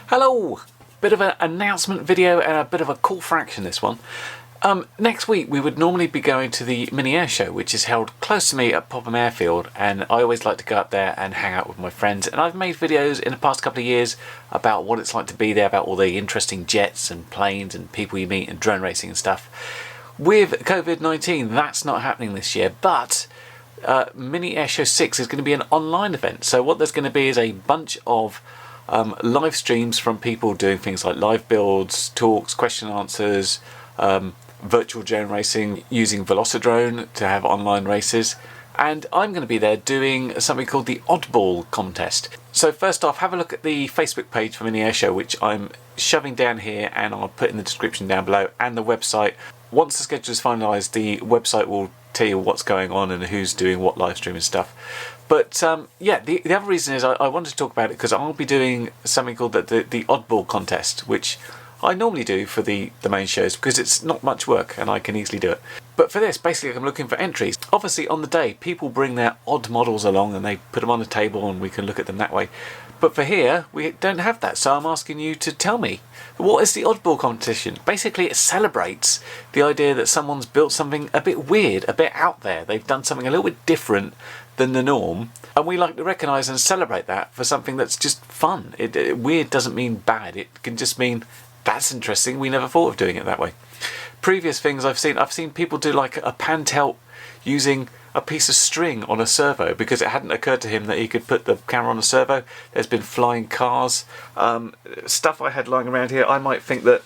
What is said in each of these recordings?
Hello! Bit of an announcement video and a bit of a call for action, this one. Next week we would normally be going to the MiniAirShow, which is held close to me at Popham Airfield, and I always like to go up there and hang out with my friends. And I've made videos in the past couple of years about what it's like to be there, about all the interesting jets and planes and people you meet and drone racing and stuff. With COVID-19, that's not happening this year, but MiniAirShow 6 is going to be an online event. So what there's going to be is a bunch of live streams from people doing things like live builds, talks, question and answers, virtual drone racing, using Velocidrone to have online races. And I'm going to be there doing something called the Oddball contest. So first off, have a look at the Facebook page for MiniAirShow, which I'm shoving down here and I'll put in the description down below, and the website. Once the schedule is finalised, the website will tell you what's going on and who's doing what live stream and stuff. But yeah, the other reason is I wanted to talk about it because I'll be doing something called the Oddball contest, which I normally do for the main shows because it's not much work and I can easily do it. But for this, basically I'm looking for entries. Obviously on the day, people bring their odd models along and they put them on the table and we can look at them that way. But for here, we don't have that, so I'm asking you to tell me, what is the Oddball competition? Basically it celebrates the idea that someone's built something a bit weird, a bit out there. They've done something a little bit different than the norm, and we like to recognise and celebrate that for something that's just fun. Weird doesn't mean bad, it can just mean that's interesting, we never thought of doing it that way. Previous things I've seen people do like a pan tilt using a piece of string on a servo because it hadn't occurred to him that he could put the camera on a servo. There's been flying cars, stuff I had lying around here. I might think that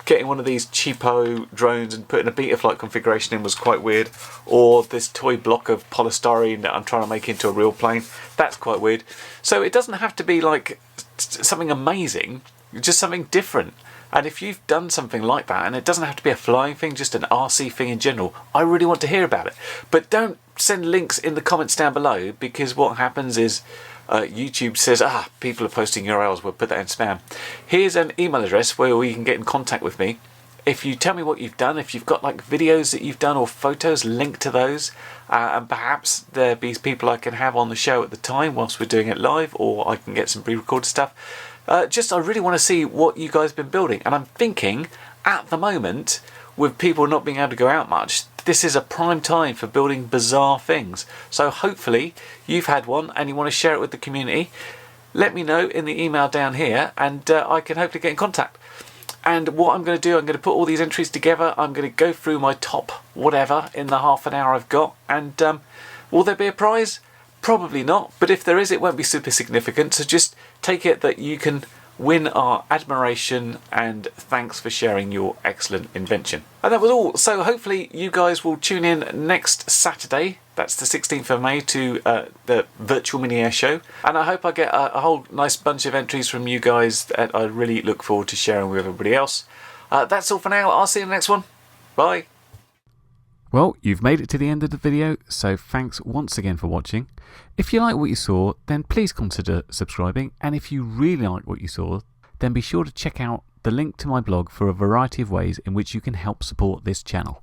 getting one of these cheapo drones and putting a Betaflight configuration in was quite weird, or this toy block of polystyrene that I'm trying to make into a real plane, that's quite weird. So it doesn't have to be like something amazing, just something different. And if you've done something like that, and it doesn't have to be a flying thing, just an RC thing in general, I really want to hear about it. But don't send links in the comments down below, because what happens is YouTube says, people are posting URLs, we'll put that in spam. Here's an email address where you can get in contact with me. If you tell me what you've done, if you've got like videos that you've done or photos, link to those. And perhaps there be people I can have on the show at the time whilst we're doing it live, or I can get some pre-recorded stuff. I really want to see what you guys have been building, and I'm thinking at the moment, with people not being able to go out much, this is a prime time for building bizarre things. So hopefully you've had one and you want to share it with the community. Let me know in the email down here, and I can hopefully get in contact. And what I'm going to do, I'm going to put all these entries together. I'm going to go through my top whatever in the half an hour I've got, and will there be a prize? Probably not, but if there is, it won't be super significant, so just take it that you can win our admiration and thanks for sharing your excellent invention. And that was all. So hopefully you guys will tune in next Saturday, that's the 16th of May, to the virtual MiniAirShow, and I hope I get a whole nice bunch of entries from you guys that I really look forward to sharing with everybody else. That's all for now. I'll see you in the next one. Bye. Well, you've made it to the end of the video, so thanks once again for watching. If you like what you saw, then please consider subscribing, and if you really like what you saw, then be sure to check out the link to my blog for a variety of ways in which you can help support this channel.